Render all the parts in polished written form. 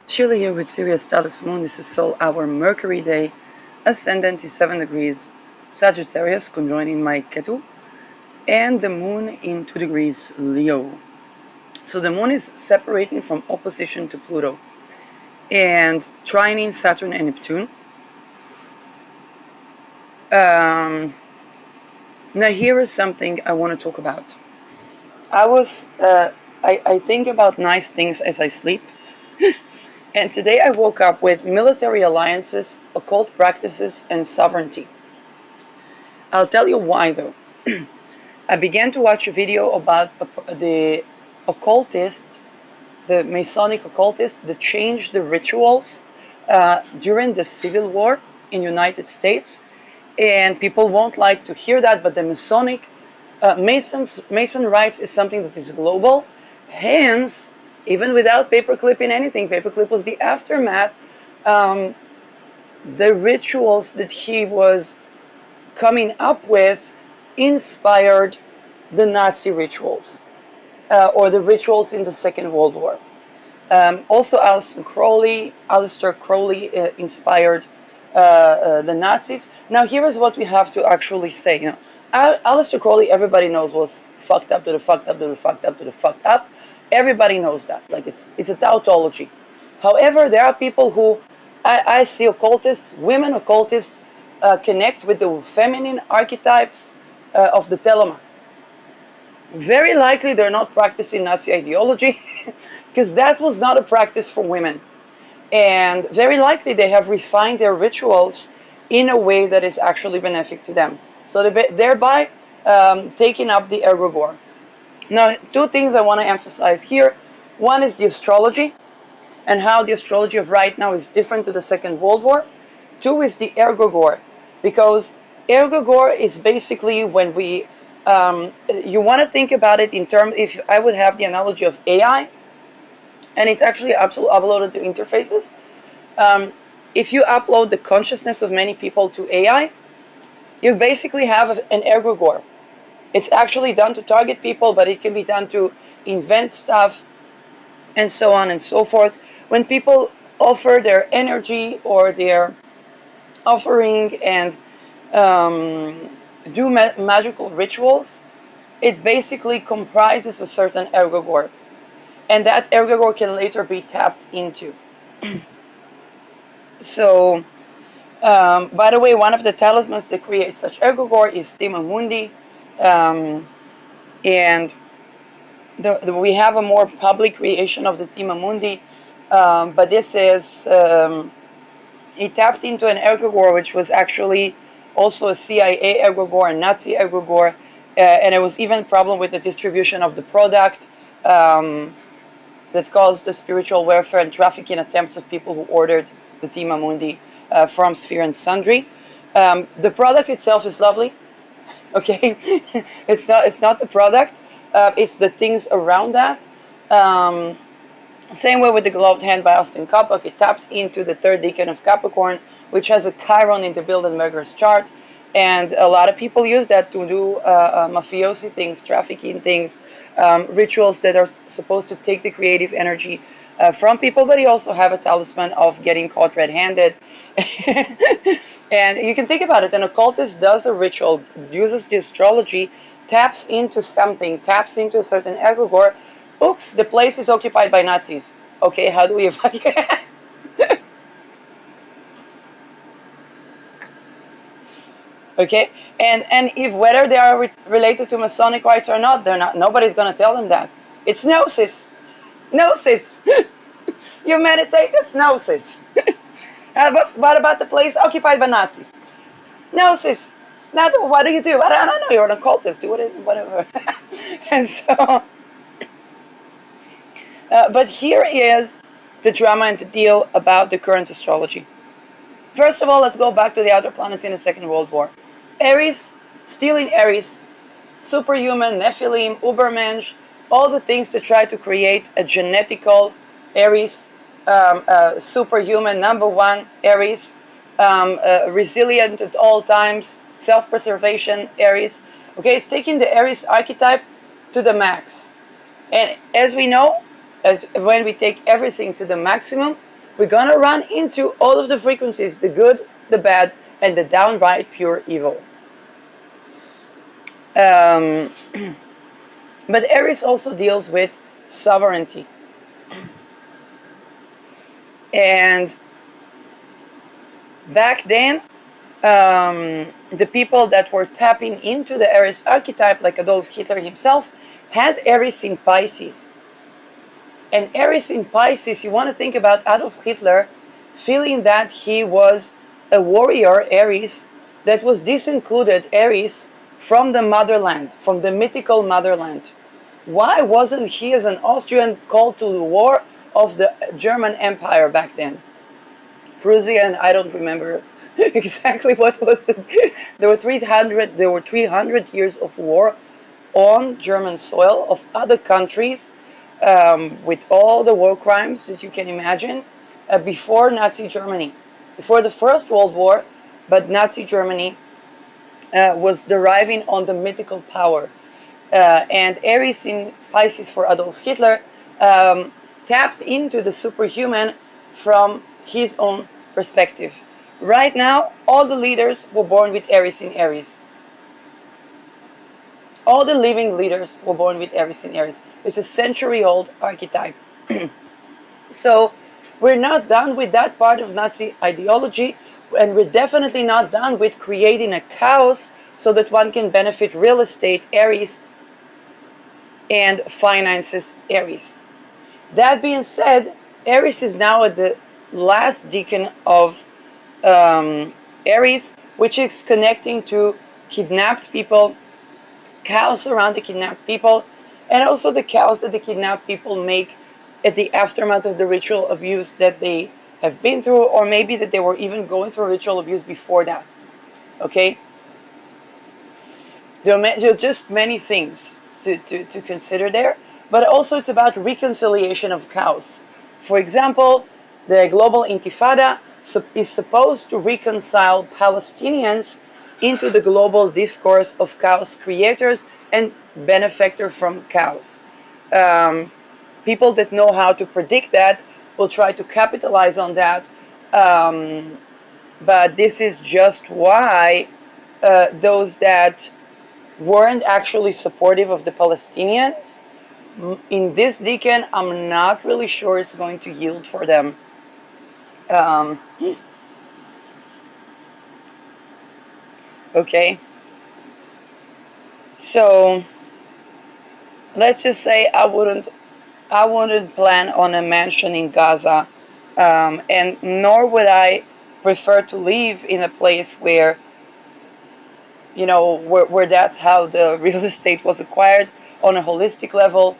Sheila here with Sirius Status Moon. This is Soul Hour Mercury Day. Ascendant is 7 degrees Sagittarius, conjoining my Ketu, and the Moon in 2 degrees Leo. So the Moon is separating from opposition to Pluto and trining Saturn and Neptune. Now here is something I want to talk about. I think about nice things as I sleep. And today I woke up with military alliances, occult practices, and sovereignty. I'll tell you why though. I began to watch a video about the occultist, the Masonic occultist that changed the rituals during the Civil War in United States. And people won't like to hear that, but the Masonic, Mason rights is something that is global. Hence, even without paperclip in anything, paperclip was the aftermath. The rituals that he was coming up with inspired the Nazi rituals, or the rituals in the Second World War. Also, Aleister Crowley inspired the Nazis. Now, here is what we have to actually say. Aleister Crowley, everybody knows, was fucked up to the fucked up to the fucked up to the fucked up. Everybody knows that. Like it's a tautology. However, there are people who I see occultists, women occultists, connect with the feminine archetypes of the Telema. Very likely they're not practicing Nazi ideology because that was not a practice for women. And very likely they have refined their rituals in a way that is actually benefic to them. So thereby taking up the egregore. Now, two things I want to emphasize here. One is the astrology and how the astrology of right now is different to the Second World War. Two is the egregore, because egregore is basically when we, you want to think about it in terms, if I would have the analogy of AI, and it's actually uploaded to interfaces. If you upload the consciousness of many people to AI, you basically have an egregore. It's actually done to target people, but it can be done to invent stuff and so on and so forth. When people offer their energy or their offering and do magical rituals, it basically comprises a certain egregore. And that egregore can later be tapped into. So, by the way, one of the talismans that creates such egregore is Thema Mundi. And we have a more public creation of the Thema Mundi. But this is, he tapped into an egregore which was actually also a CIA egregore, a Nazi egregore. And there was even a problem with the distribution of the product. That caused the spiritual warfare and trafficking attempts of people who ordered the Thema Mundi from Sphere and Sundry. The product itself is lovely. Okay, it's not the product. It's the things around that. Same way with the Gloved Hand by Austin Coppock. It tapped into the third decan of Capricorn, which has a Chiron in the Bilderberger's chart. And a lot of people use that to do mafiosi things, trafficking things, rituals that are supposed to take the creative energy from people, but you also have a talisman of getting caught red-handed. And you can think about it, an occultist does a ritual, uses the astrology, taps into something, taps into a certain egregore. Oops, the place is occupied by Nazis. Okay, how do we evacuate? Okay, and if whether they are related to Masonic rites or not, they're not. Nobody's gonna tell them that. It's gnosis, gnosis. You meditate, it's gnosis. What about the place occupied by Nazis? Gnosis. Now, what do you do? I don't know. You're an occultist. Do whatever. And so, but here is the drama and the deal about the current astrology. First of all, let's go back to the outer planets in the Second World War. Aries, stealing Aries, superhuman, Nephilim, Ubermensch, all the things to try to create a genetical Aries, superhuman, number one Aries, resilient at all times, self-preservation Aries. Okay, it's taking the Aries archetype to the max. And as we know, As when we take everything to the maximum, we're gonna run into all of the frequencies, the good, the bad, and the downright pure evil. Um, but Aries also deals with sovereignty. And back then, the people that were tapping into the Aries archetype, like Adolf Hitler himself, had Aries in Pisces. And Aries in Pisces, you want to think about Adolf Hitler feeling that he was a warrior Aries that was disincluded Aries from the motherland, from the mythical motherland. Why wasn't he, as an Austrian, called to the war of the German Empire back then? Prussia, and I don't remember exactly what was there were 300 years of war on German soil of other countries, with all the war crimes that you can imagine, before Nazi Germany, before the First World War. But Nazi Germany was deriving on the mythical power. And Aries in Pisces for Adolf Hitler tapped into the superhuman from his own perspective. Right now, all the leaders were born with Aries in Aries. All the living leaders were born with Aries in Aries. It's a century-old archetype. So we're not done with that part of Nazi ideology, and we're definitely not done with creating a chaos so that one can benefit real estate Aries and finances Aries. That being said, Aries is now at the last decan of Aries, which is connecting to kidnapped people, chaos around the kidnapped people, and also the chaos that the kidnapped people make at the aftermath of the ritual abuse that they have been through, or maybe that they were even going through ritual abuse before that. Okay? There are just many things to consider there, but also it's about reconciliation of chaos. For example, the global intifada is supposed to reconcile Palestinians into the global discourse of chaos creators and benefactor from chaos. People that know how to predict that will try to capitalize on that, but this is just why those that weren't actually supportive of the Palestinians in this decan, I'm not really sure it's going to yield for them. Okay, so let's just say I wouldn't plan on a mansion in Gaza, and nor would I prefer to live in a place where where that's how the real estate was acquired on a holistic level.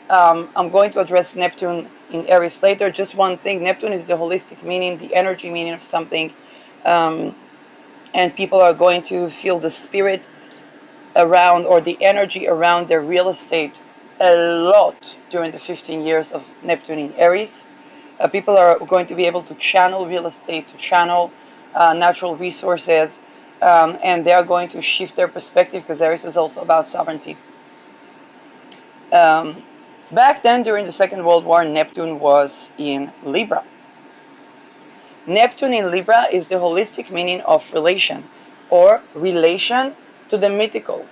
I'm going to address Neptune in Aries later. Just one thing: Neptune is the holistic meaning, the energy meaning of something, and people are going to feel the spirit around, or the energy around, their real estate a lot during the 15 years of Neptune in Aries. People are going to be able to channel real estate, to channel natural resources, and they are going to shift their perspective, because Aries is also about sovereignty. Back then, during the Second World War, Neptune was in Libra. Neptune in Libra is the holistic meaning of relation, or relation to the mythical.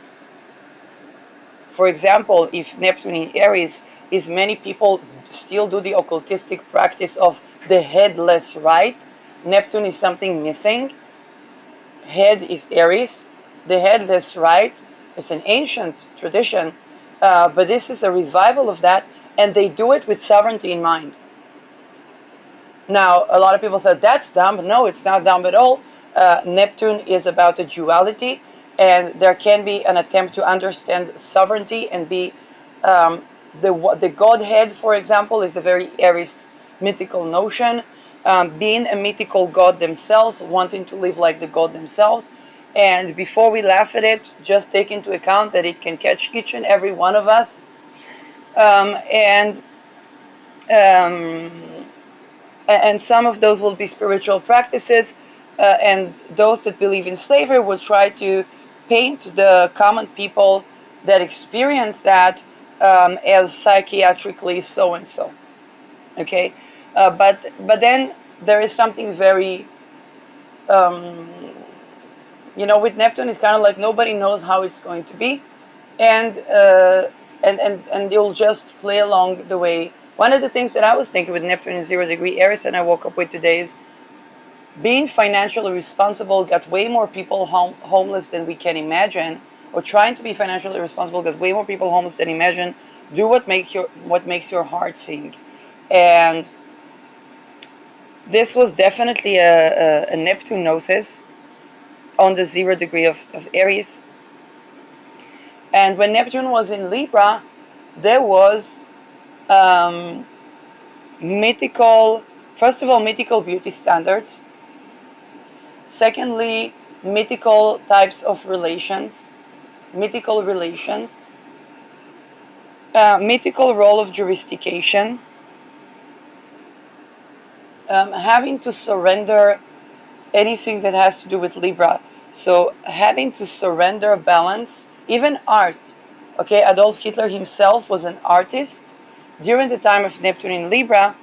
For example, if Neptune in Aries is, many people still do the occultistic practice of the headless rite. Neptune is something missing. Head is Aries. The headless rite is an ancient tradition, but this is a revival of that, and they do it with sovereignty in mind. Now, a lot of people said that's dumb. No, it's not dumb at all. Neptune is about the duality, and there can be an attempt to understand sovereignty and be the Godhead, for example, is a very Aries mythical notion. Being a mythical god themselves, wanting to live like the god themselves. And before we laugh at it, just take into account that it can catch each and every one of us. And some of those will be spiritual practices, and those that believe in slavery will try to paint the common people that experience that as psychiatrically so and so. Okay, but then there is something very um, with Neptune, it's kind of like nobody knows how it's going to be, and you'll just play along the way. One of the things that I was thinking with Neptune in 0° Aries, and I woke up with today, is being financially responsible got way more people homeless than we can imagine, or trying to be financially responsible got way more people homeless than imagine. Do what makes your heart sing, and this was definitely a Neptune gnosis on the 0° of Aries. And when Neptune was in Libra, there was mythical, first of all, mythical beauty standards. Secondly, mythical types of relations, mythical relations, mythical role of jurisdiction, having to surrender anything that has to do with Libra. So having to surrender balance, even art. Okay, Adolf Hitler himself was an artist. During the time of Neptune in Libra,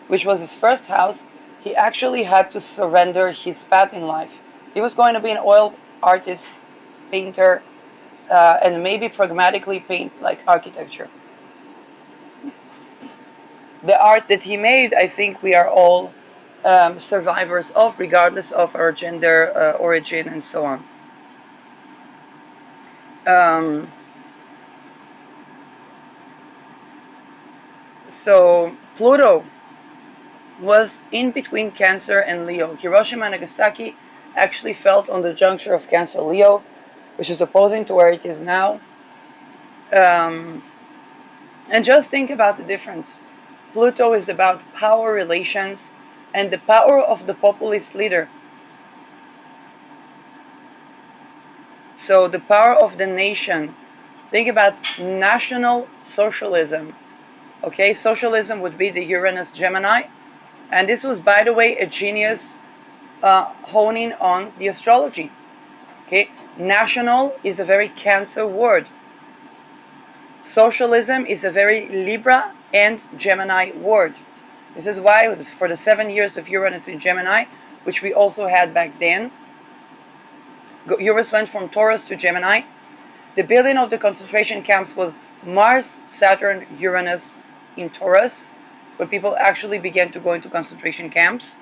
which was his first house, he actually had to surrender his path in life. He was going to be an oil artist, painter, and maybe pragmatically paint like architecture. The art that he made, I think we are all survivors of, regardless of our gender, origin, and so on. So Pluto was in between Cancer and Leo. Hiroshima and Nagasaki actually felt on the juncture of Cancer Leo, which is opposing to where it is now. And just think about the difference. Pluto is about power relations and the power of the populist leader. So the power of the nation. Think about national socialism. Okay, socialism would be the Uranus Gemini. And this was, by the way, a genius honing on the astrology. Okay, national is a very Cancer word. Socialism is a very Libra and Gemini word. This is why for the 7 years of Uranus in Gemini, which we also had back then, Uranus went from Taurus to Gemini. The building of the concentration camps was Mars, Saturn, Uranus in Taurus, where people actually began to go into concentration camps.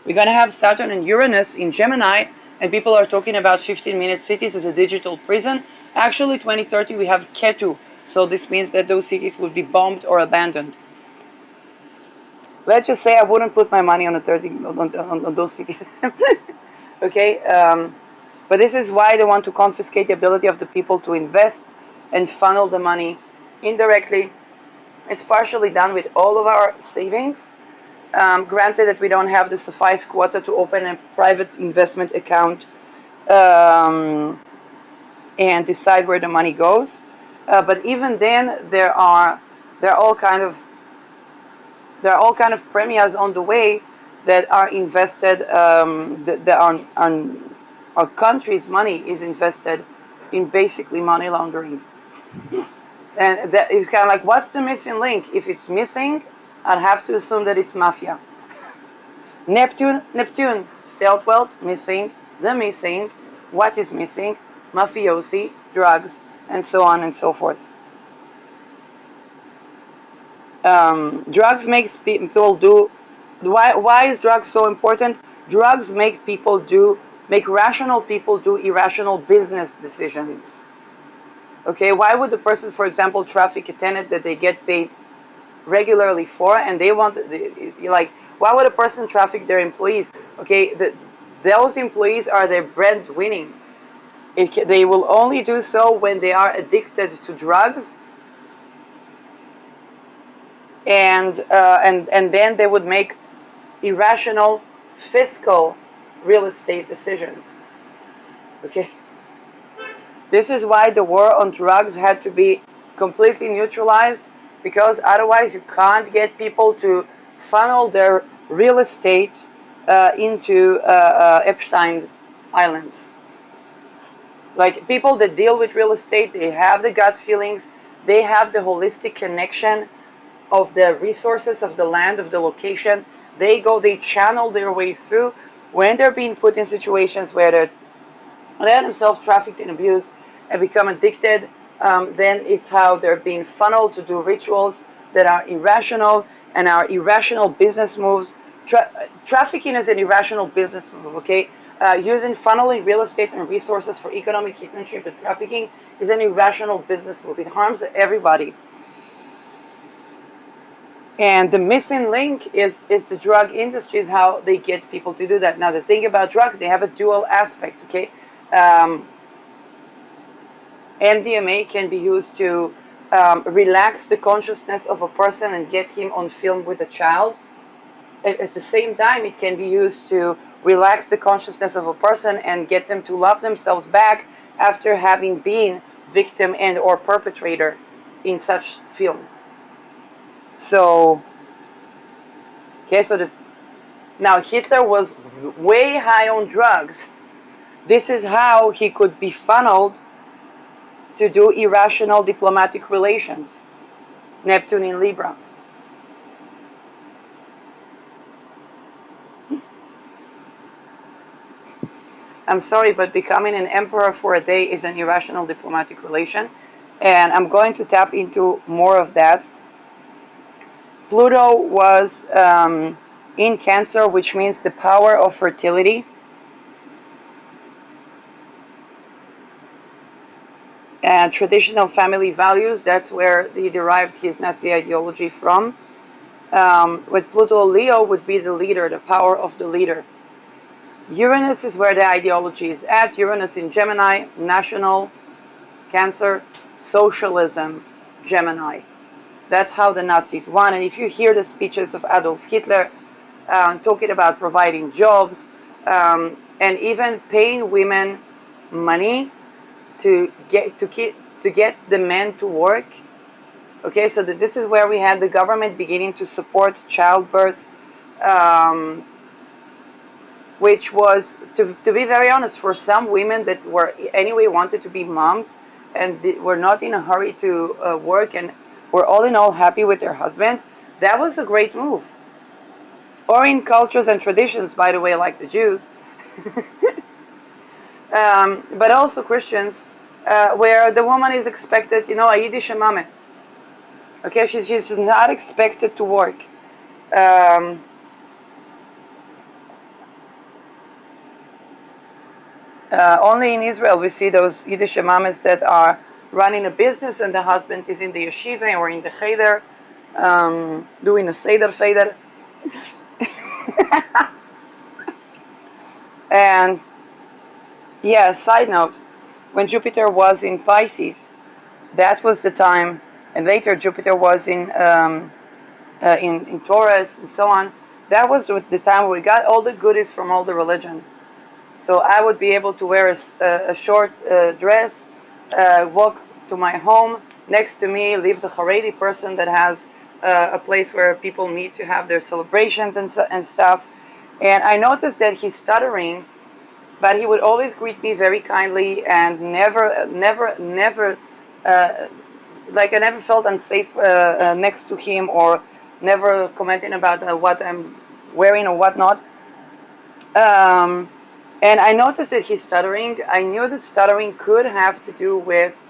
We're going to have Saturn and Uranus in Gemini, and people are talking about 15-minute cities as a digital prison. Actually, 2030, we have Ketu, so this means that those cities will be bombed or abandoned. Let's just say I wouldn't put my money on those cities. Okay, but this is why they want to confiscate the ability of the people to invest and funnel the money indirectly. It's partially done with all of our savings. Granted that we don't have the suffice quota to open a private investment account and decide where the money goes. But even then, there are all kind of premias on the way that are invested. That our country's money is invested in basically money laundering. And that is kind of like, what's the missing link? If it's missing, I'd have to assume that it's mafia. Neptune, stealth wealth, missing. The missing. What is missing? Mafiosi, drugs, and so on and so forth. Drugs makes people do. Why is drugs so important? Drugs make rational people do irrational business decisions. Okay, why would the person, for example, traffic a tenant that they get paid regularly for, and they want, why would a person traffic their employees? Okay, those employees are their breadwinning. They will only do so when they are addicted to drugs, and then they would make irrational fiscal real estate decisions. Okay. This is why the war on drugs had to be completely neutralized, because otherwise you can't get people to funnel their real estate into Epstein Islands. Like people that deal with real estate, they have the gut feelings, they have the holistic connection of the resources of the land, of the location. They channel their way through when they're being put in situations where they're let themselves trafficked and abused and become addicted. Then it's how they're being funneled to do rituals that are irrational and are irrational business moves. Trafficking is an irrational business move, okay? Using funneling real estate and resources for economic hitmanship and trafficking is an irrational business move. It harms everybody. And the missing link is the drug industry, is how they get people to do that. Now, the thing about drugs, they have a dual aspect, okay? Um, MDMA can be used to relax the consciousness of a person and get him on film with a child. At the same time, it can be used to relax the consciousness of a person and get them to love themselves back after having been victim and or perpetrator in such films. So, okay, now Hitler was way high on drugs. This is how he could be funneled to do irrational diplomatic relations. Neptune in Libra. I'm sorry, but becoming an emperor for a day is an irrational diplomatic relation. And I'm going to tap into more of that. Pluto was in Cancer, which means the power of fertility. And traditional family values, that's where he derived his Nazi ideology from. With Pluto, Leo would be the leader, the power of the leader. Uranus is where the ideology is at. Uranus in Gemini, national, Cancer, socialism, Gemini. That's how the Nazis won. And if you hear the speeches of Adolf Hitler talking about providing jobs and even paying women money to get the men to work. Okay, so this is where we had the government beginning to support childbirth, which was, to be very honest, for some women that were anyway wanted to be moms and were not in a hurry to work and were all in all happy with their husband, that was a great move. Or in cultures and traditions, by the way, like the Jews, but also Christians, where the woman is expected, a Yiddish mame. Okay, she's not expected to work. Only in Israel we see those Yiddish mames that are running a business and the husband is in the yeshiva or in the cheder, doing a seder feder. And yeah, side note, when Jupiter was in Pisces, that was the time, and later Jupiter was in Taurus and so on. That was the time where we got all the goodies from all the religion. So I would be able to wear a short dress, walk to my home. Next to me lives a Haredi person that has a place where people meet to have their celebrations and stuff. And I noticed that he's stuttering, but he would always greet me very kindly and never, like I never felt unsafe next to him or never commenting about what I'm wearing or whatnot. And I noticed that he's stuttering. I knew that stuttering could have to do with,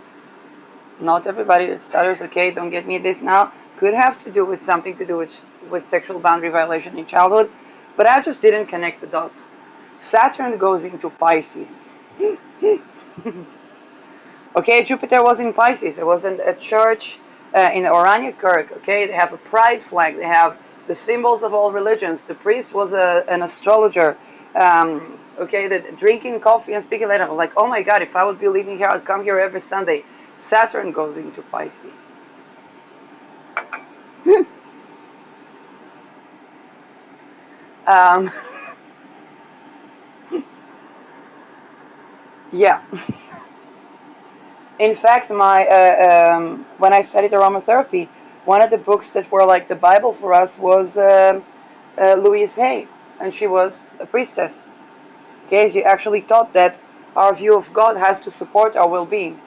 not everybody that stutters, okay, don't get me this now, could have to do with something to do with sexual boundary violation in childhood, but I just didn't connect the dots. Saturn goes into Pisces. Okay, Jupiter was in Pisces. It was in a church in Orania Kirk, okay, they have a pride flag, they have the symbols of all religions. The priest was an astrologer. Okay, drinking coffee and speaking later. I was like, oh my God, if I would be living here, I'd come here every Sunday. Saturn goes into Pisces. Yeah. In fact, when I studied aromatherapy, one of the books that were like the Bible for us was Louise Hay, and she was a priestess. Okay, she actually taught that our view of God has to support our well-being.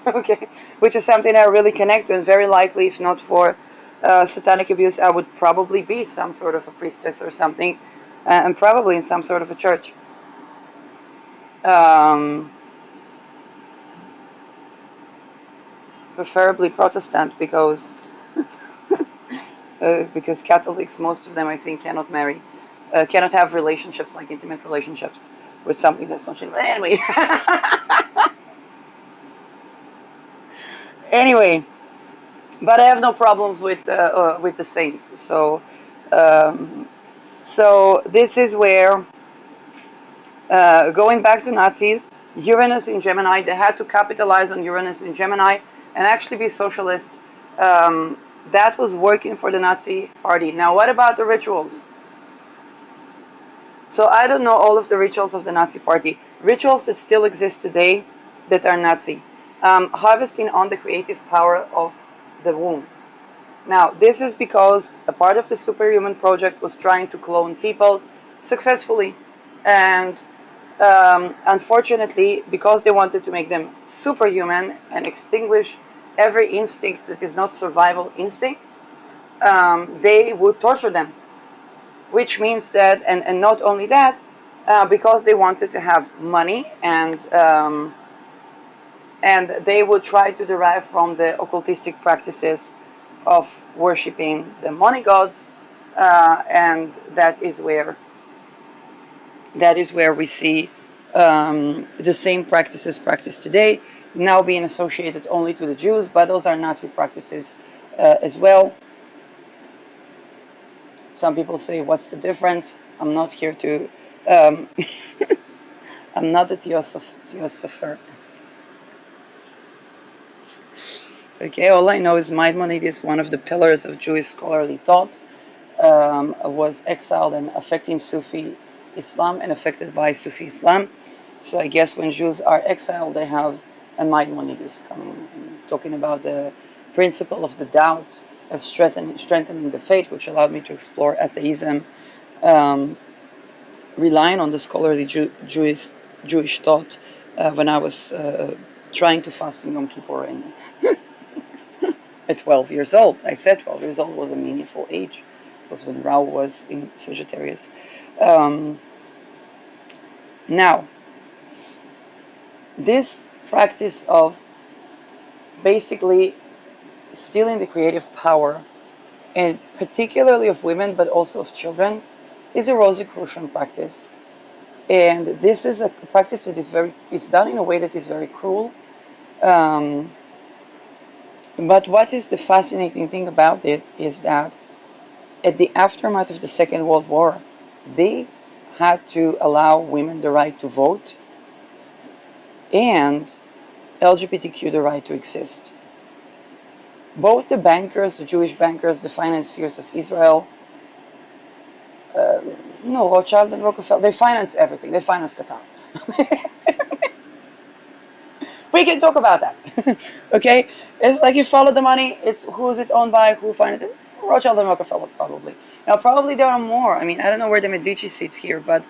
Okay, which is something I really connect to, and very likely, if not for satanic abuse, I would probably be some sort of a priestess or something, and probably in some sort of a church. Um, Preferably Protestant, because Catholics, most of them, I think, cannot marry, cannot have relationships, like intimate relationships, with something that's not. Anyway, anyway, but I have no problems with the saints. Um, so this is where, going back to Nazis, Uranus in Gemini, they had to capitalize on Uranus in Gemini and actually be socialist. Um, that was working for the Nazi party. Now, what about the rituals? So I don't know all of the rituals of the Nazi party. Rituals that still exist today that are Nazi. Harvesting on the creative power of the womb. Now, this is because a part of the Superhuman Project was trying to clone people successfully. And unfortunately, because they wanted to make them superhuman and extinguish every instinct that is not survival instinct, they would torture them. Which means that, and not only that, because they wanted to have money, and they would try to derive from the occultistic practices of worshipping the money gods, and that is where we see the same practices practiced today now being associated only to the Jews, but those are Nazi practices as well. Some people say, what's the difference? I'm not here to I'm not a theosopher. Okay, all I know is Maimonides, one of the pillars of Jewish scholarly thought, was exiled and affecting Sufi Islam and affected by Sufi Islam. So I guess when Jews are exiled, they have a Maimonides coming and talking about the principle of the doubt as strengthening the faith, which allowed me to explore atheism, relying on the scholarly Jewish thought when I was trying to fast in Yom Kippur at 12 years old. I said 12 years old was a meaningful age. It was when Rao was in Sagittarius. Now, this practice of basically stealing the creative power, and particularly of women, but also of children, is a Rosicrucian practice. And this is a practice that it's done in a way that is very cruel. But what is the fascinating thing about it is that at the aftermath of the Second World War, they had to allow women the right to vote and LGBTQ the right to exist. Both the bankers, the Jewish bankers, the financiers of Israel, Rothschild and Rockefeller, they finance everything. They finance Qatar. We can talk about that. Okay? It's like you follow the money, it's who's it owned by, who finances it? Rothschild and Rockefeller, probably. Now, probably there are more. I mean, I don't know where the Medici sits here, but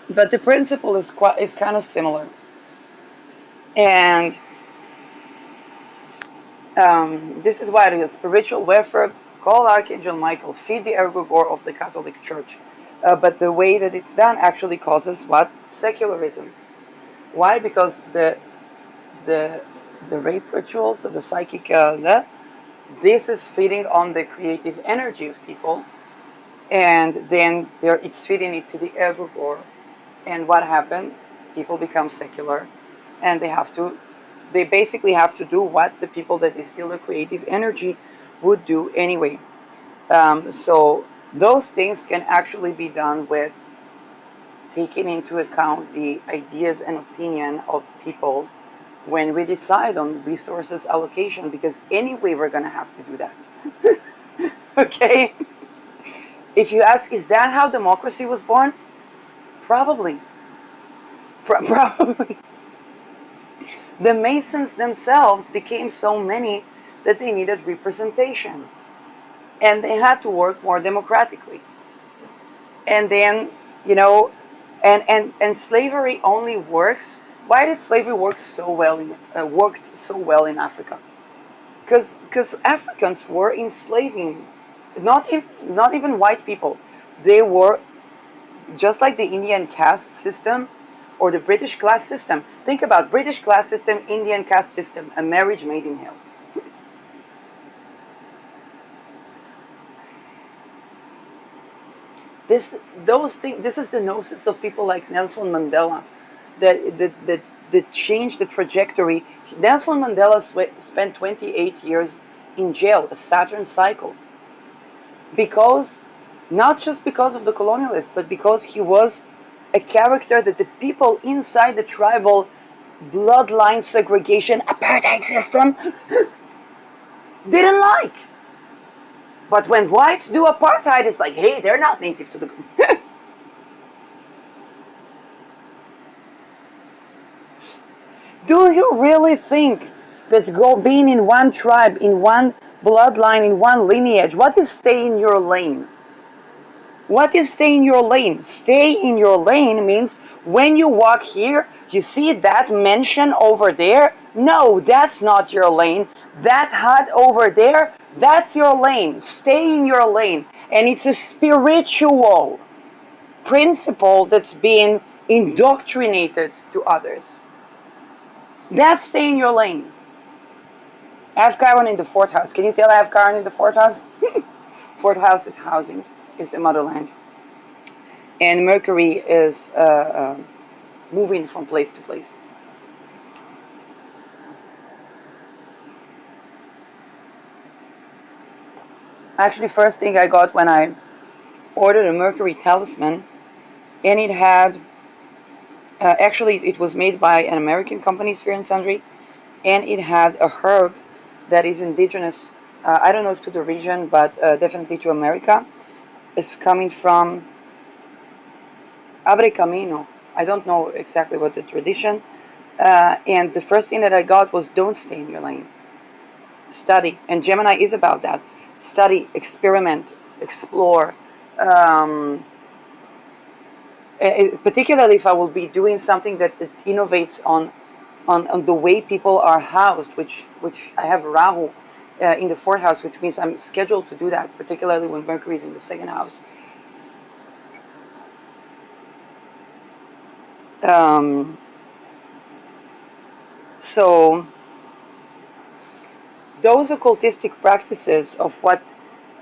the principle is kind of similar. And this is why it is spiritual welfare. Call Archangel Michael, feed the egregore of the Catholic Church. But the way that it's done actually causes what? Secularism. Why? Because the rape rituals of the psychic, this is feeding on the creative energy of people, and then it's feeding it to the egregore. And what happened? People become secular, and they basically have to do what the people that distill the creative energy would do anyway. So those things can actually be done with taking into account the ideas and opinion of people when we decide on resources allocation, because anyway we're going to have to do that. Okay? If you ask, is that how democracy was born? Probably. Probably. The Masons themselves became so many that they needed representation. And they had to work more democratically. And then you know, and slavery only works. Why did slavery worked so well in Africa? Because Africans were enslaving, not even white people. They were just like the Indian caste system or the British class system. Think about British class system, Indian caste system, a marriage made in hell. This those things. This is the gnosis of people like Nelson Mandela, that changed the trajectory. Nelson Mandela spent 28 years in jail, a Saturn cycle, because not just because of the colonialists, but because he was a character that the people inside the tribal bloodline segregation apartheid system didn't like. But when whites do apartheid, it's like, hey, they're not native to the. Do you really think that being in one tribe, in one bloodline, in one lineage, what is stay in your lane? What is stay in your lane? Stay in your lane means when you walk here, you see that mansion over there? No, that's not your lane. That hut over there, that's your lane. Stay in your lane. And it's a spiritual principle that's being indoctrinated to others. That's stay in your lane. I have Chiron in the fourth house. Can you tell I have Chiron in the fourth house? Fourth house is housing, is the motherland. And Mercury is moving from place to place. Actually, first thing I got when I ordered a Mercury talisman, and it had, actually it was made by an American company, Sphere and Sundry, and it had a herb that is indigenous, I don't know if to the region, but definitely to America. It's coming from Abre Camino. I don't know exactly what the tradition. And the first thing that I got was don't stay in your lane. Study. And Gemini is about that. Study, experiment, explore. Um, Particularly if I will be doing something that innovates on the way people are housed, which I have Rahu in the fourth house, which means I'm scheduled to do that, particularly when Mercury is in the second house. Um, so those occultistic practices of what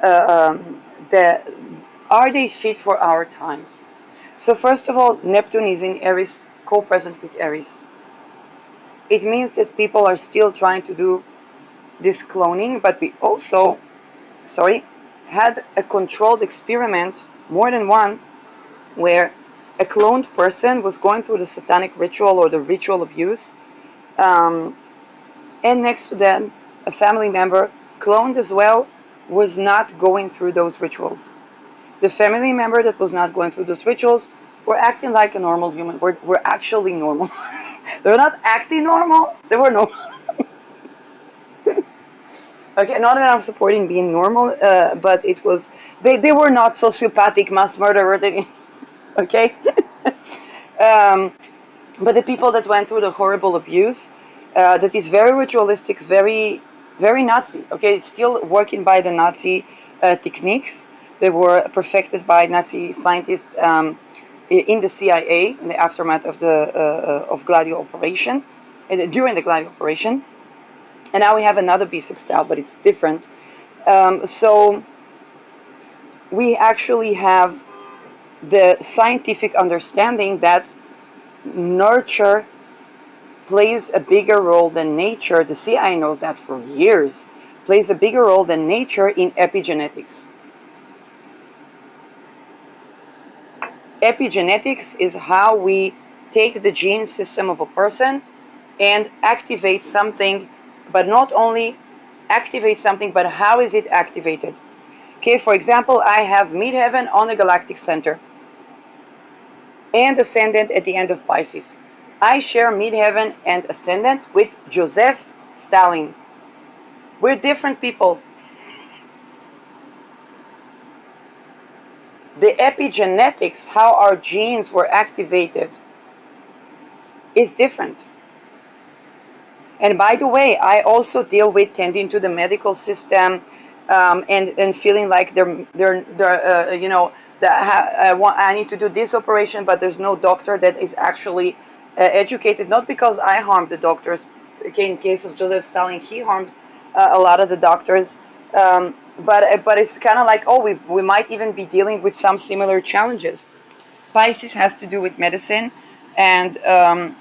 the are they fit for our times? So first of all, Neptune is in Aries, co-present with Aries. It means that people are still trying to do this cloning, but we also, had a controlled experiment, more than one, where a cloned person was going through the satanic ritual or the ritual abuse, and next to them, a family member, cloned as well, was not going through those rituals. The family member that was not going through those rituals were acting like a normal human. Were actually normal. They were not acting normal. They were normal. Okay, not that I'm supporting being normal, but it was they were not sociopathic mass murderer. Okay, um, but the people that went through the horrible abuse, that is very ritualistic, very Nazi. Okay, still working by the Nazi techniques. They were perfected by Nazi scientists in the CIA in the aftermath of the of Gladio operation, and during the Gladio operation. And now we have another B6 but it's different. So we actually have the scientific understanding that nurture plays a bigger role than nature. The CIA knows that for years. Plays a bigger role than nature in epigenetics. Epigenetics is how we take the gene system of a person and activate something, but not only activate something, but how is it activated? Okay, for example, I have midheaven on the galactic center and ascendant at the end of Pisces. I share midheaven and ascendant with Joseph Stalin. We're different people. the epigenetics, how our genes were activated, is different. And by the way, I also deal with tending to the medical system, and feeling like they're you know, that I need to do this operation, but there's no doctor that is actually educated. Not because I harmed the doctors. Okay, in case of Joseph Stalin, he harmed a lot of the doctors. But it's kind of like, oh, we might even be dealing with some similar challenges. Pisces has to do with medicine, and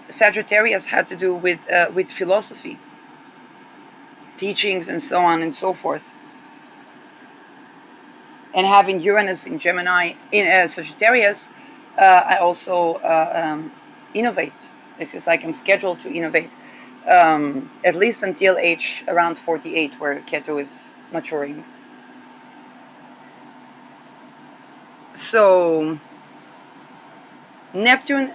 Sagittarius had to do with philosophy, teachings, and so on and so forth. And having Uranus in Gemini, in Sagittarius, I also innovate. It's like I'm scheduled to innovate, at least until age around 48, where Ketu is maturing. So Neptune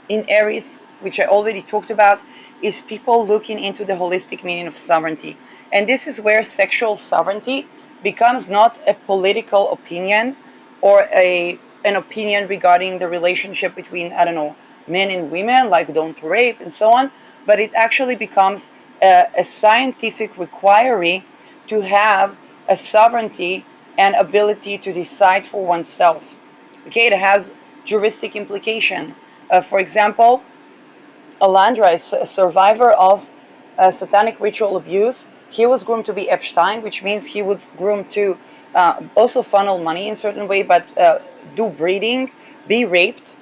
in Aries, which I already talked about, is people looking into the holistic meaning of sovereignty. And this is where sexual sovereignty becomes not a political opinion or an opinion regarding the relationship between, I don't know, men and women, like don't rape and so on, but it actually becomes a scientific requirement to have a sovereignty and ability to decide for oneself. Okay, it has juristic implication. For example, Alandra is a survivor of satanic ritual abuse. He was groomed to be Epstein, which means he would groom to also funnel money in a certain way, but do breeding, be raped,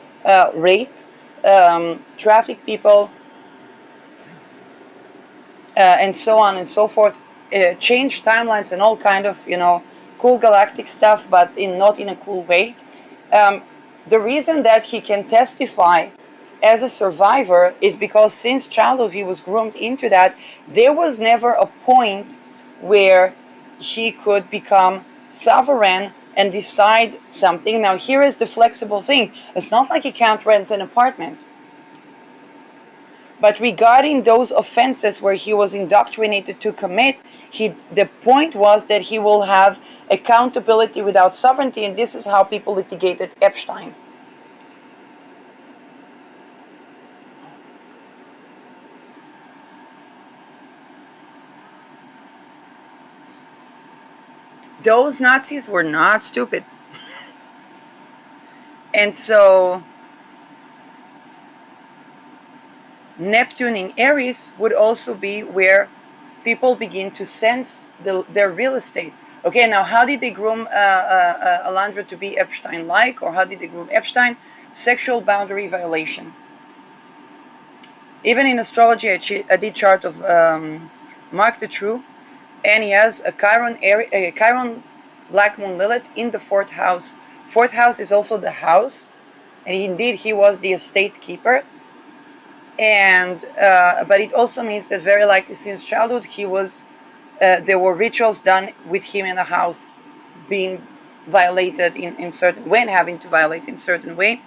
rape, traffic people, and so on and so forth. Change timelines and all kind of, you know, cool galactic stuff, but not in a cool way. The reason that he can testify as a survivor is because since childhood he was groomed into that. There was never a point where he could become sovereign and decide something. Now here is the flexible thing. It's not like he can't rent an apartment. But regarding those offenses where he was indoctrinated to commit, the point was that he will have accountability without sovereignty, and this is how people litigated Epstein. Those Nazis were not stupid. And so Neptune in Aries would also be where people begin to sense their real estate. Okay, now how did they groom Alandra to be Epstein-like, or how did they groom Epstein? Sexual boundary violation. Even in astrology, I did chart of Mark the True, and he has a Chiron Black Moon Lilith in the 4th house. 4th house is also the house, and indeed he was the estate keeper. And but it also means that very likely since childhood he was there were rituals done with him in the house being violated in certain way and having to violate in certain way.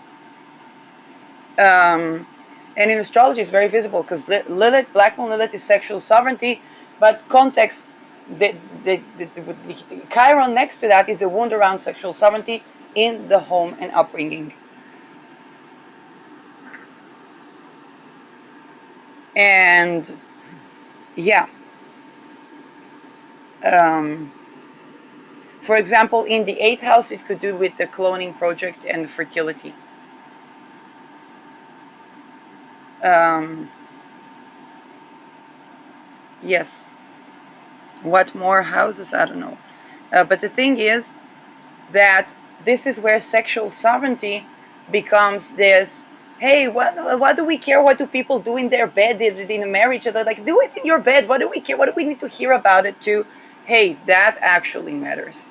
And in astrology it's very visible because Lilith, Black Moon Lilith, is sexual sovereignty, but context, the Chiron next to that is a wound around sexual sovereignty in the home and upbringing. And yeah, for example, in the 8th house, it could do with the cloning project and fertility. Yes. What more houses? I don't know. But the thing is that this is where sexual sovereignty becomes this, hey, what do we care? What do people do in their bed in a marriage? They're like, do it in your bed. What do we care? What do we need to hear about it too? Hey, that actually matters.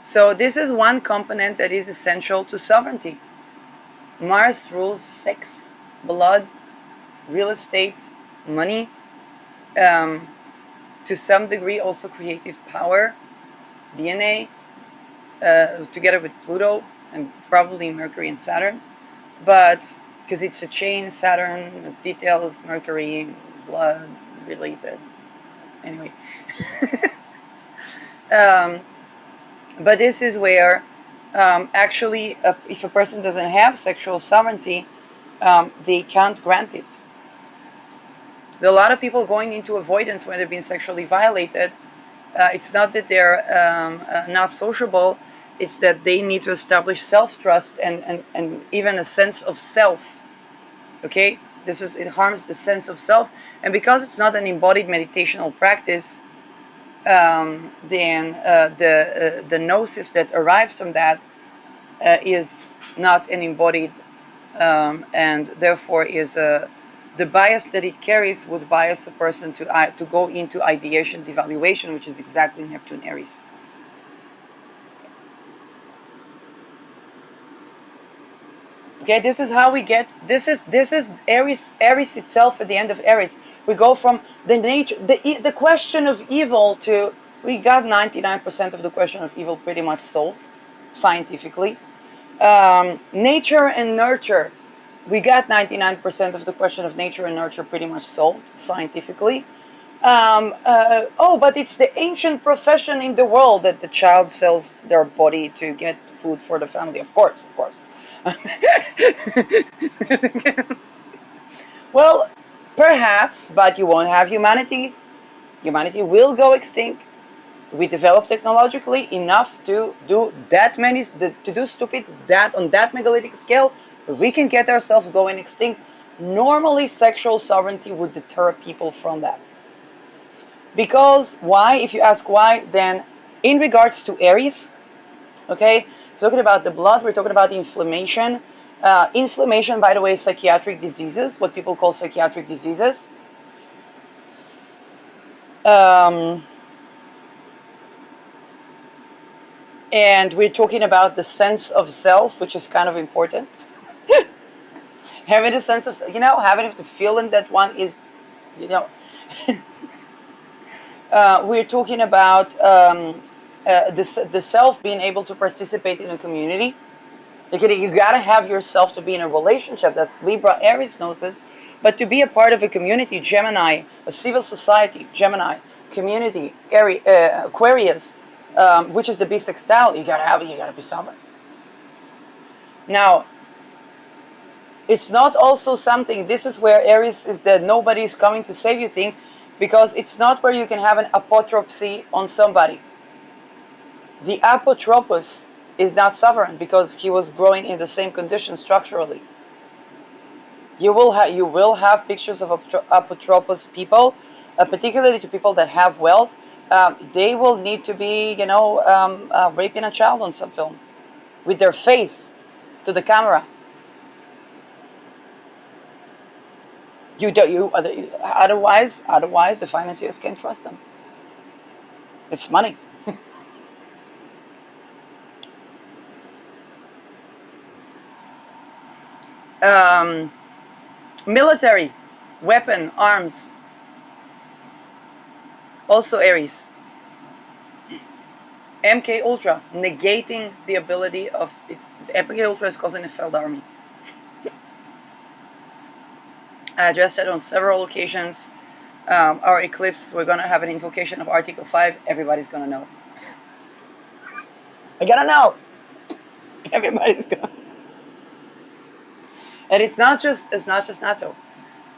So this is one component that is essential to sovereignty. Mars rules sex, blood, real estate, money, to some degree also creative power, DNA, together with Pluto and probably Mercury and Saturn. But because it's a chain, Saturn, details, Mercury, blood related. Anyway. um, but this is where actually, if a person doesn't have sexual sovereignty, they can't grant it. There are a lot of people going into avoidance when they're being sexually violated. It's not that they're not sociable, it's that they need to establish self-trust and even a sense of self. Okay? It harms the sense of self. And because it's not an embodied meditational practice, then the gnosis that arrives from that is not an embodied, and therefore is the bias that it carries would bias a person to go into ideation devaluation, which is exactly Neptune Aries. Okay, this is how we get. This is Aries. Aries itself at the end of Aries. We go from the nature, the question of evil to we got 99% of the question of evil pretty much solved scientifically. Nature and nurture. We got 99% of the question of nature and nurture pretty much solved scientifically. But it's the ancient profession in the world that the child sells their body to get food for the family. Of course, of course. Well, perhaps, but you won't have humanity. Humanity will go extinct. We develop technologically enough to do that many, to do stupid that on that megalithic scale. We can get ourselves going extinct. Normally, sexual sovereignty would deter people from that. Because why? If you ask why, then in regards to Aries, okay, talking about the blood, we're talking about inflammation. Inflammation, by the way, is psychiatric diseases, what people call psychiatric diseases. And we're talking about the sense of self, which is kind of important. Having a sense of, having the feeling that one is, we're talking about the self being able to participate in a community. You gotta have yourself to be in a relationship. That's Libra, Aries gnosis. But to be a part of a community, Gemini, a civil society, Gemini, community, Aquarius, which is the bisextile, you gotta be sovereign. Now, it's not also something, this is where Aries is the nobody's coming to save you thing, because it's not where you can have an apotropsy on somebody. The apotropos is not sovereign because he was growing in the same condition structurally. You will have pictures of apotropos people, particularly to people that have wealth. They will need to be, raping a child on some film with their face to the camera. Otherwise the financiers can't trust them. It's money. Military, weapon, arms. Also Aries. MK Ultra, negating the ability of MK Ultra is causing a failed army. I addressed it on several occasions. Our eclipse, we're gonna have an invocation of Article 5. Everybody's gonna know. I gotta know. Everybody's gonna. And it's not just NATO.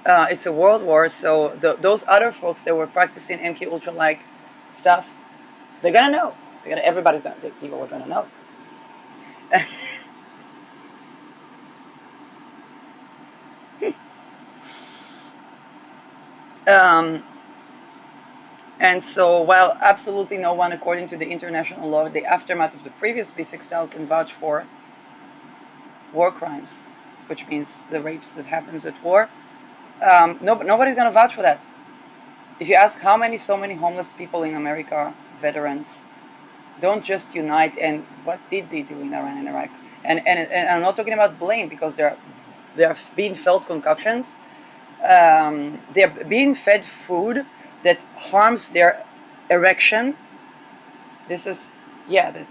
It's a world war. So those other folks that were practicing MK Ultra like stuff, they're gonna know. People are gonna know. And so, while absolutely no one, according to the international law, the aftermath of the previous bisextile can vouch for war crimes, which means the rapes that happens at war, nobody's going to vouch for that. If you ask so many homeless people in America, veterans, don't just unite, and what did they do in Iran and Iraq? And I'm not talking about blame, because they're being felt concoctions. They're being fed food that harms their erection. This is Yeah, the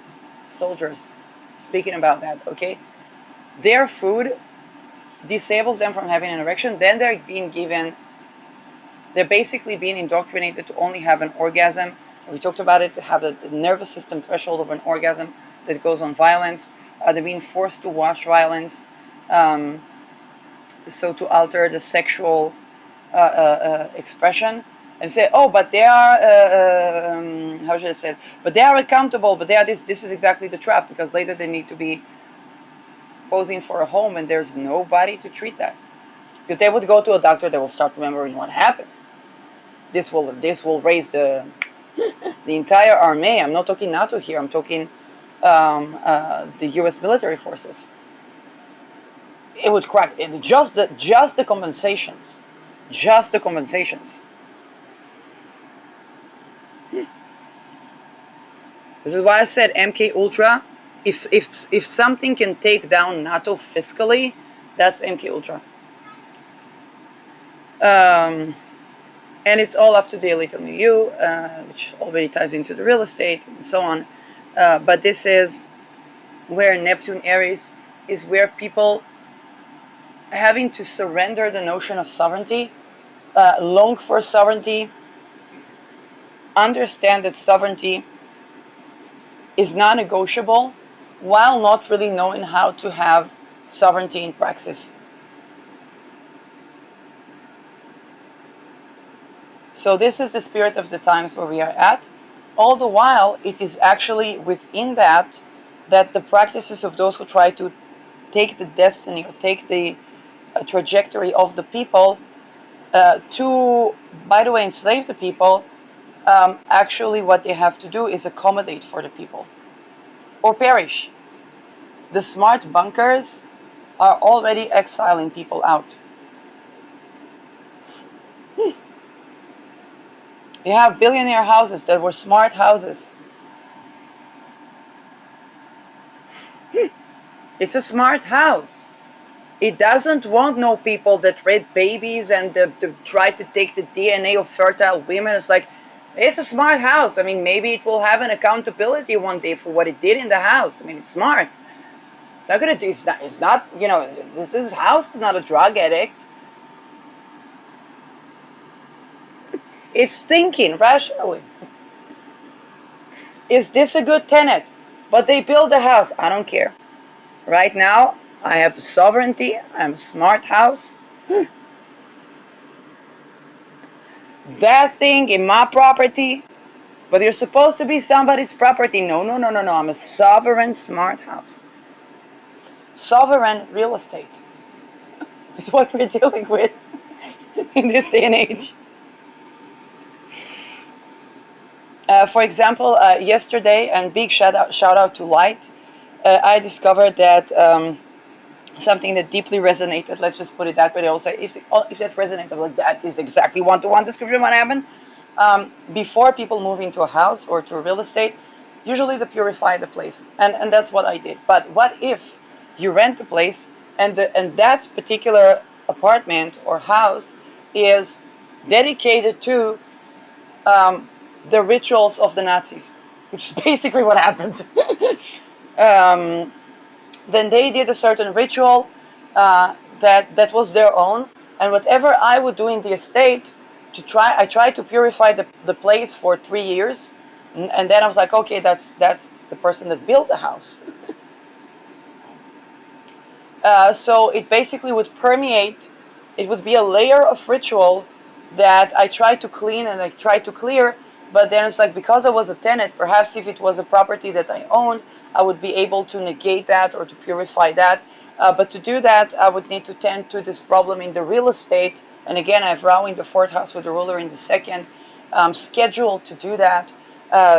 soldiers speaking about that. Okay, their food disables them from having an erection. Then they're basically being indoctrinated to only have an orgasm. We talked about it, to have a nervous system threshold of an orgasm that goes on violence. They're being forced to watch violence, um, so to alter the sexual expression, and say, oh, but they are, how should I say it? But they are accountable, but they are this. This is exactly the trap, because later they need to be posing for a home, and there's nobody to treat that. If they would go to a doctor, they will start remembering what happened. This will raise the entire army. I'm not talking NATO here. I'm talking the U.S. military forces. It would crack. Just the compensations, just the compensations. This is why I said MK Ultra. If something can take down NATO fiscally, that's MK Ultra. And it's all up to the elite of the EU, which already ties into the real estate and so on. But this is where Neptune Aries is, where people having to surrender the notion of sovereignty, long for sovereignty, understand that sovereignty is non-negotiable, while not really knowing how to have sovereignty in praxis. So this is the spirit of the times where we are at. All the while, it is actually within that the practices of those who try to take the destiny or take the trajectory of the people to, by the way, enslave the people, actually what they have to do is accommodate for the people or perish. The smart bunkers are already exiling people out. They have billionaire houses that were smart houses. It's a smart house. It doesn't want no people that rape babies and try to take the DNA of fertile women. It's like, it's a smart house. I mean, maybe it will have an accountability one day for what it did in the house. I mean, it's smart. It's not gonna do. It's not. This house is not a drug addict. It's thinking rationally. Is this a good tenant? But they build a house. I don't care. Right now, I have sovereignty. I'm a smart house. That thing in my property, but you're supposed to be somebody's property. No, no, no, no, no. I'm a sovereign smart house. Sovereign real estate is what we're dealing with in this day and age. For example, yesterday, and big shout out to Light, I discovered that something that deeply resonated. Let's just put it that way. They all say if that resonates, I'm like, that is exactly one-to-one description of what happened. Before people move into a house or to a real estate, usually they purify the place, and that's what I did. But what if you rent a place and that particular apartment or house is dedicated to the rituals of the Nazis, which is basically what happened. Then they did a certain ritual that was their own, and whatever I would do in the estate I tried to purify the place for 3 years, and then I was like, okay, that's the person that built the house. So it basically would permeate. It would be a layer of ritual that I tried to clean and I tried to clear, but then it's like, because I was a tenant, perhaps if it was a property that I owned, I would be able to negate that or to purify that. But to do that, I would need to tend to this problem in the real estate. And again, I have Rahu in the fourth house with the ruler in the second, scheduled to do that.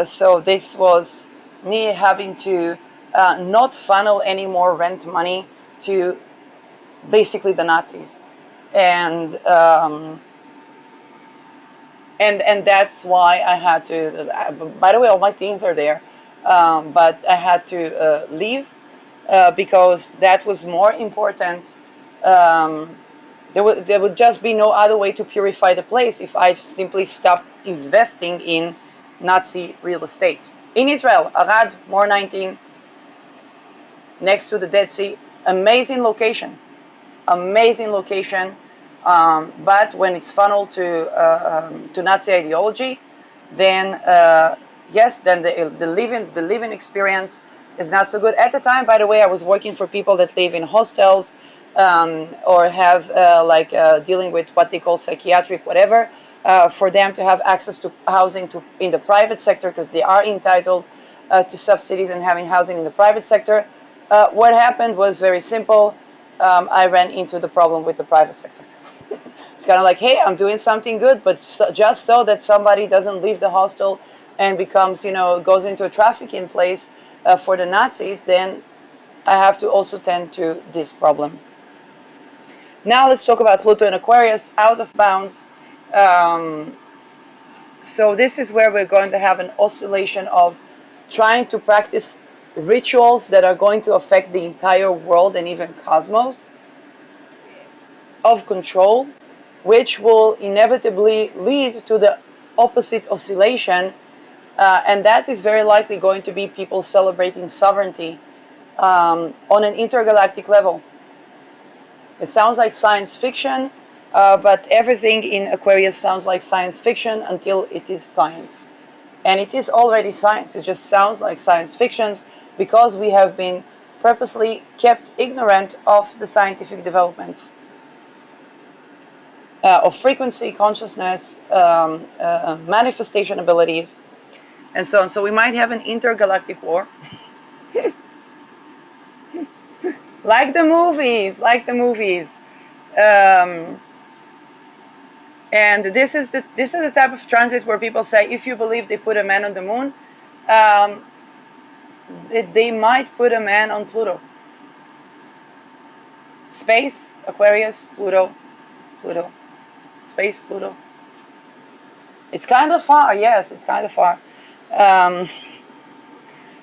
So this was me having to not funnel any more rent money to basically the Nazis. And that's why I had to. By the way, all my things are there, but I had to leave because that was more important. There would just be no other way to purify the place if I simply stopped investing in Nazi real estate. in Israel, Arad, More 19, next to the Dead Sea. Amazing location. Amazing location. But when it's funneled to Nazi ideology, then yes, then the living experience is not so good. At the time, by the way, I was working for people that live in hostels or have dealing with what they call psychiatric whatever. For them to have access to housing in the private sector because they are entitled to subsidies and having housing in the private sector. What happened was very simple. I ran into the problem with the private sector. It's kind of like, hey, I'm doing something good, but just so that somebody doesn't leave the hostel and becomes, goes into a trafficking place for the Nazis, then I have to also tend to this problem. Now let's talk about Pluto and Aquarius, out of bounds. So this is where we're going to have an oscillation of trying to practice rituals that are going to affect the entire world and even cosmos, of control, which will inevitably lead to the opposite oscillation, and that is very likely going to be people celebrating sovereignty on an intergalactic level. It sounds like science fiction, but everything in Aquarius sounds like science fiction until it is science. And it is already science. It just sounds like science fictions because we have been purposely kept ignorant of the scientific developments of frequency, consciousness, manifestation abilities, and so on. So we might have an intergalactic war. like the movies. And this is the type of transit where people say, if you believe they put a man on the moon, they might put a man on Pluto. Space, Aquarius, Pluto. Space, Pluto. It's kind of far, yes, it's kind of far.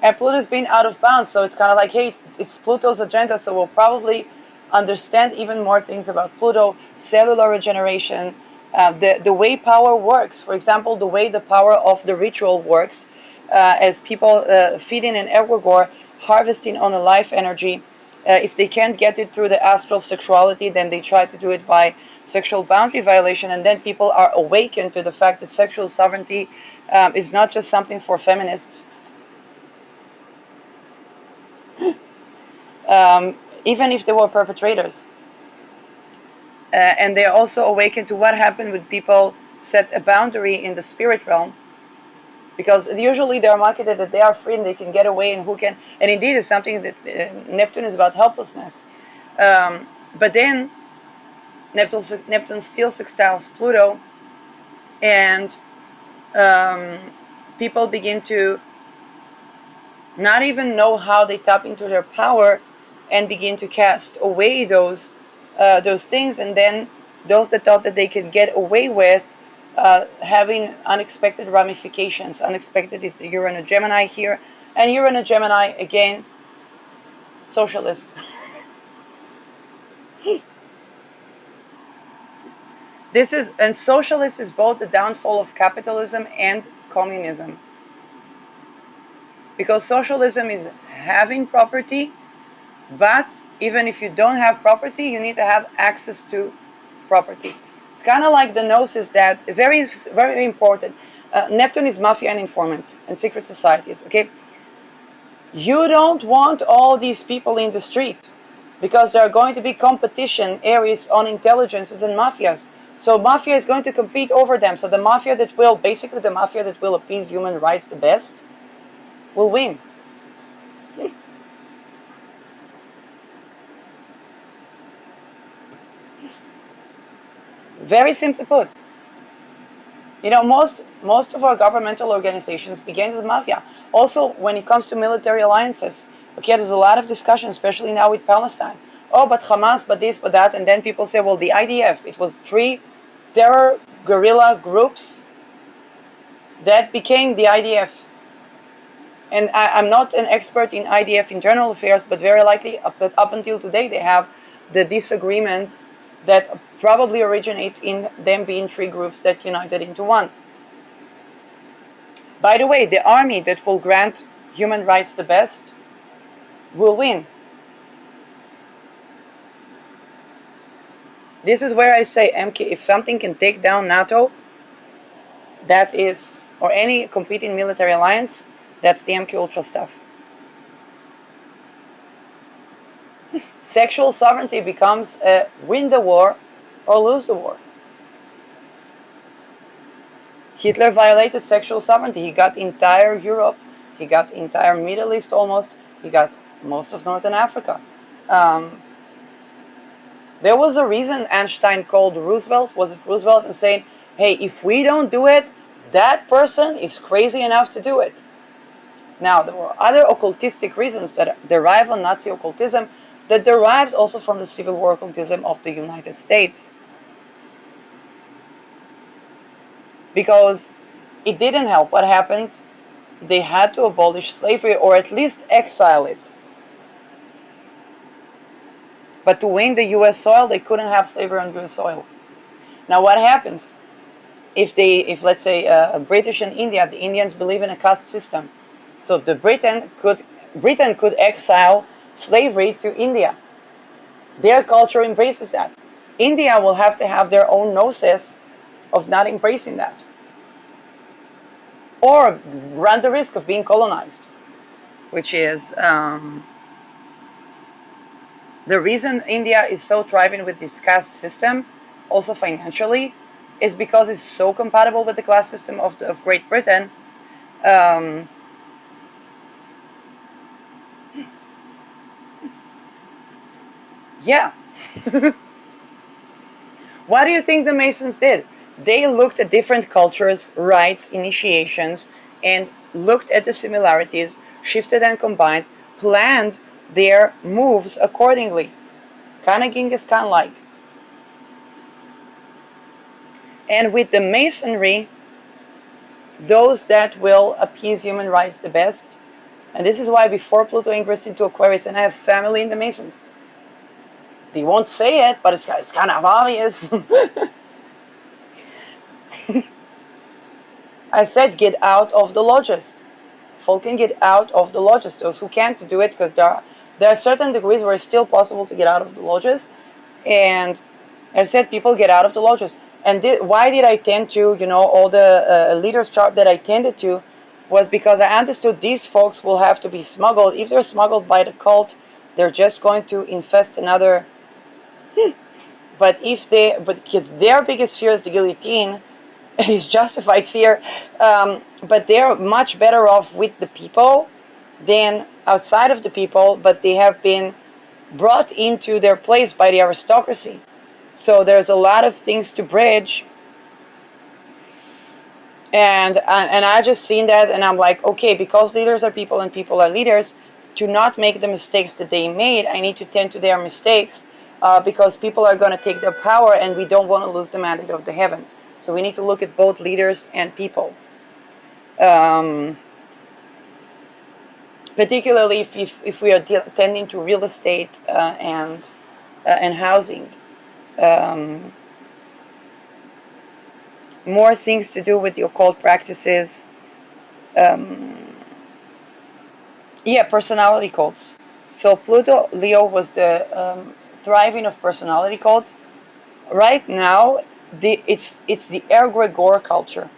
And Pluto's been out of bounds, so it's kind of like, hey, it's Pluto's agenda, so we'll probably understand even more things about Pluto, cellular regeneration, the way power works. For example, the way the power of the ritual works, as people feeding an egregore, harvesting on a life energy. If they can't get it through the astral sexuality, then they try to do it by sexual boundary violation, and then people are awakened to the fact that sexual sovereignty is not just something for feminists. Even if they were perpetrators. And they're also awakened to what happened when people set a boundary in the spirit realm. Because usually they are marketed that they are free and they can get away, and who can. And indeed, it's something that Neptune is about helplessness. But then Neptune still sextiles Pluto, and people begin to not even know how they tap into their power and begin to cast away those things, and then those that thought that they could get away with having unexpected ramifications. Unexpected is the Uranus Gemini here, and Uranus Gemini again, socialism. And socialist is both the downfall of capitalism and communism. Because socialism is having property, but even if you don't have property, you need to have access to property. It's kind of like the gnosis that, very, very important. Neptune is mafia and informants and secret societies, okay? You don't want all these people in the street because there are going to be competition areas on intelligences and mafias. So mafia is going to compete over them. So the mafia that will appease human rights the best will win. Very simply put. Most of our governmental organizations begin as mafia. Also, when it comes to military alliances, okay, there's a lot of discussion, especially now with Palestine. Oh, but Hamas, but this, but that, and then people say, well, the IDF, it was 3 terror guerrilla groups that became the IDF. And I'm not an expert in IDF internal affairs, but very likely up until today they have the disagreements that probably originate in them being 3 groups that united into one. By the way, the army that will grant human rights the best will win. This is where I say, MK, if something can take down NATO, that is, or any competing military alliance, that's the MK Ultra stuff. Sexual sovereignty becomes a win the war or lose the war. Hitler violated sexual sovereignty. He got entire Europe, he got entire Middle East almost, he got most of Northern Africa. There was a reason Einstein called Roosevelt, was it Roosevelt, and saying, hey, if we don't do it, that person is crazy enough to do it. Now, there were other occultistic reasons that derive on Nazi occultism that derives also from the Civil War occultism of the United States. Because it didn't help. What happened? They had to abolish slavery or at least exile it. But to win the US soil, they couldn't have slavery on US soil. Now what happens? If let's say British and India, the Indians believe in a caste system. So Britain could exile slavery to India. Their culture embraces that. India will have to have their own gnosis of not embracing that, or run the risk of being colonized, which is the reason India is so thriving with this caste system, also financially, is because it's so compatible with the class system of Great Britain. Yeah. What do you think the Masons did? They looked at different cultures, rites, initiations, and looked at the similarities, shifted and combined, planned their moves accordingly. Kind of Genghis Khan-like. And with the Masonry, those that will appease human rights the best, and this is why before Pluto ingressed into Aquarius, and I have family in the Masons, they won't say it, but it's kind of obvious. I said get out of the lodges. Folk can get out of the lodges. Those who can't do it, because there are certain degrees where it's still possible to get out of the lodges. And I said people get out of the lodges. And why did I tend to, all the leaders chart that I tended to was because I understood these folks will have to be smuggled. If they're smuggled by the cult, they're just going to infest another. But because their biggest fear is the guillotine, and it's justified fear, but they're much better off with the people than outside of the people, but they have been brought into their place by the aristocracy. So there's a lot of things to bridge, and I just seen that, and I'm like, okay, because leaders are people and people are leaders, to not make the mistakes that they made, I need to tend to their mistakes, because people are going to take their power, and we don't want to lose the mandate of the heaven. So we need to look at both leaders and people. Particularly if we are tending to real estate and housing. More things to do with the occult practices. Personality cults. So Pluto Leo was the thriving of personality cults. Right now, it's the egregore culture.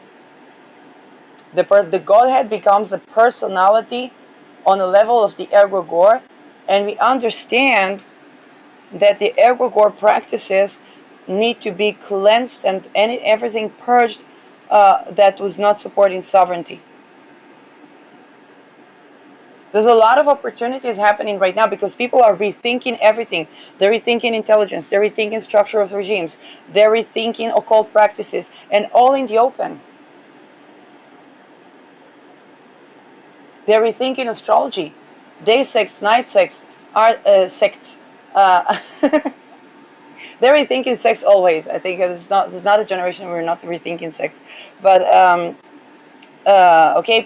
The Godhead becomes a personality on the level of the egregore, and we understand that the egregore practices need to be cleansed and everything purged that was not supporting sovereignty. There's a lot of opportunities happening right now because people are rethinking everything. They're rethinking intelligence, they're rethinking structure of regimes, they're rethinking occult practices, and all in the open. They're rethinking astrology, day sex, night sex, sects. They're rethinking sex always. I think it's not a generation where we're not rethinking sex. But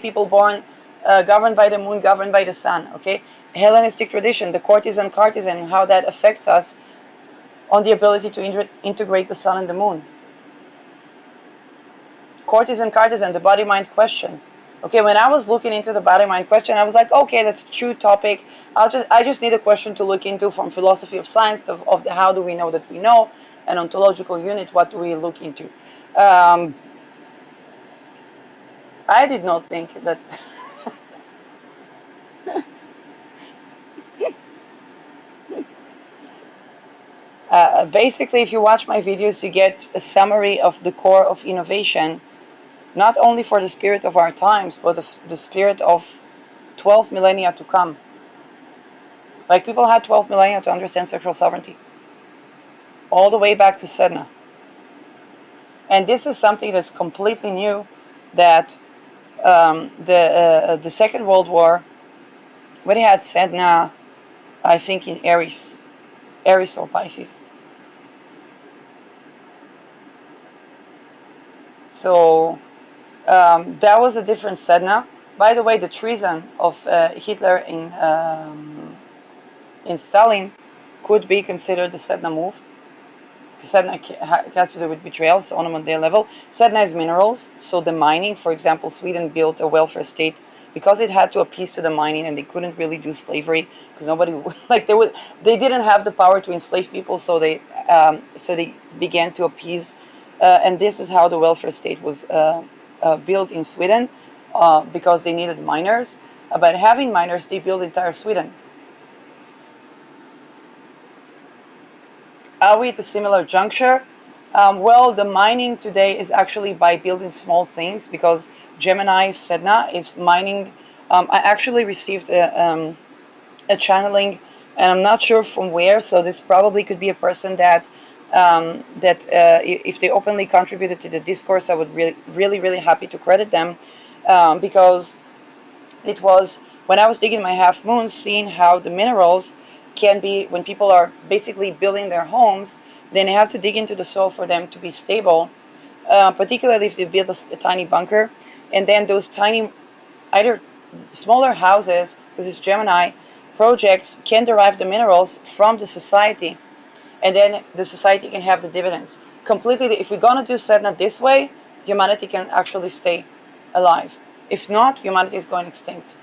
people born governed by the moon, governed by the sun. Okay, Hellenistic tradition, the courtesan, how that affects us on the ability to integrate the sun and the moon. Courtesan, the body-mind question. Okay, when I was looking into the body mind question, I was like, okay, that's a true topic. I just need a question to look into from philosophy of science of the how do we know that we know, and ontological unit, what do we look into. Um, I did not think that. Basically, if you watch my videos, you get a summary of the core of innovation, not only for the spirit of our times, but the spirit of 12 millennia to come. Like people had 12 millennia to understand sexual sovereignty, all the way back to Sedna. And this is something that's completely new. That the Second World War, when they had Sedna, I think in Aries or Pisces. So that was a different Sedna. By the way, the treason of Hitler in Stalin could be considered the Sedna move. Sedna has to do with betrayals on a mundane level. Sedna is minerals, so the mining, for example, Sweden built a welfare state because it had to appease to the mining, and they couldn't really do slavery because nobody like they didn't have the power to enslave people, so they began to appease, and this is how the welfare state was built in Sweden because they needed miners. But having miners, they built entire Sweden. Are we at a similar juncture? Well, the mining today is actually by building small things because Gemini Sedna is mining. I actually received a channeling, and I'm not sure from where. So this probably could be a person that if they openly contributed to the discourse, I would really happy to credit them because it was when I was digging my half moons, seeing how the minerals can be when people are basically building their homes, then they have to dig into the soil for them to be stable. Particularly if they build a tiny bunker, and then those tiny, either smaller houses, because it's Gemini, projects can derive the minerals from the society, and then the society can have the dividends. Completely, if we're gonna do Sedna this way, humanity can actually stay alive. If not, humanity is going extinct.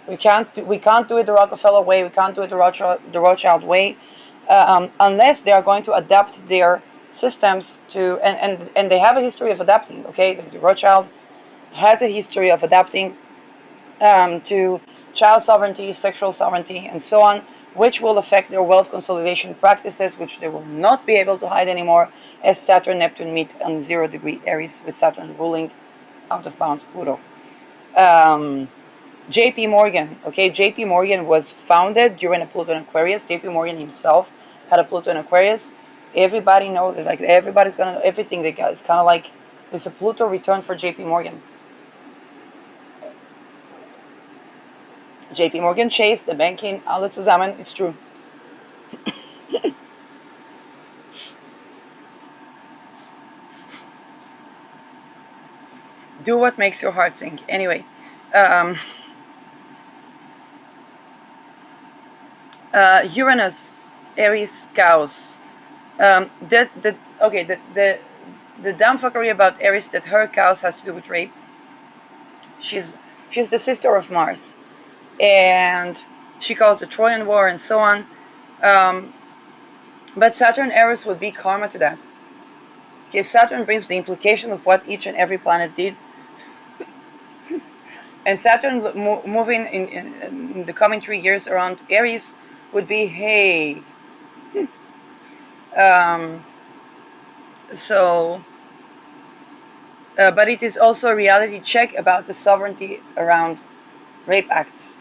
We can't do it the Rockefeller way. We can't do it the Rothschild way, unless they are going to adapt their systems to and they have a history of adapting. Okay, the Rothschild had a history of adapting to child sovereignty, sexual sovereignty, and so on, which will affect their wealth consolidation practices, which they will not be able to hide anymore as Saturn Neptune meet on 0 degree Aries with Saturn ruling out of bounds Pluto. JP Morgan, okay, JP Morgan was founded during a Pluto in Aquarius. JP Morgan himself had a Pluto in Aquarius. Everybody knows it, like everybody's gonna know everything they got. It's kind of like it's a Pluto return for JP Morgan. JP Morgan Chase, the banking, alle zusammen, it's true. Do what makes your heart sing. Anyway, um, Uranus, Aries, Gauss. Okay, the dumb fuckery about Aries that her cows has to do with rape. She's she's the sister of Mars, and she caused the Trojan War and so on. Um, but Saturn Aries would be karma to that. Because Saturn brings the implication of what each and every planet did, and Saturn moving in the coming 3 years around Aries would be hey. Um, so, but it is also a reality check about the sovereignty around rape acts,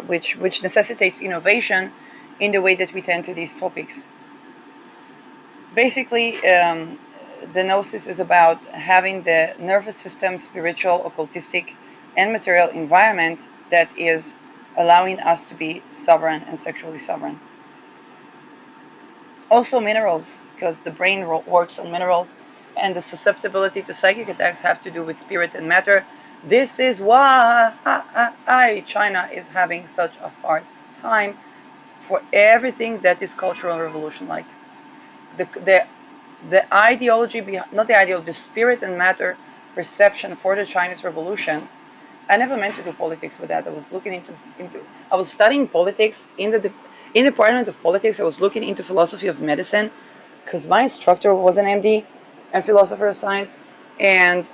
which necessitates innovation in the way that we tend to these topics. Basically, the gnosis is about having the nervous system, spiritual, occultistic, and material environment that is allowing us to be sovereign and sexually sovereign. Also minerals, because the brain works on minerals, and the susceptibility to psychic attacks have to do with spirit and matter. This is why China is having such a hard time for everything that is cultural revolution like. The ideology behind, not the ideology, the spirit and matter perception for the Chinese Revolution I never meant to do politics with that. I was looking into I was studying politics in the department of politics. I was looking into philosophy of medicine because my instructor was an MD and philosopher of science, and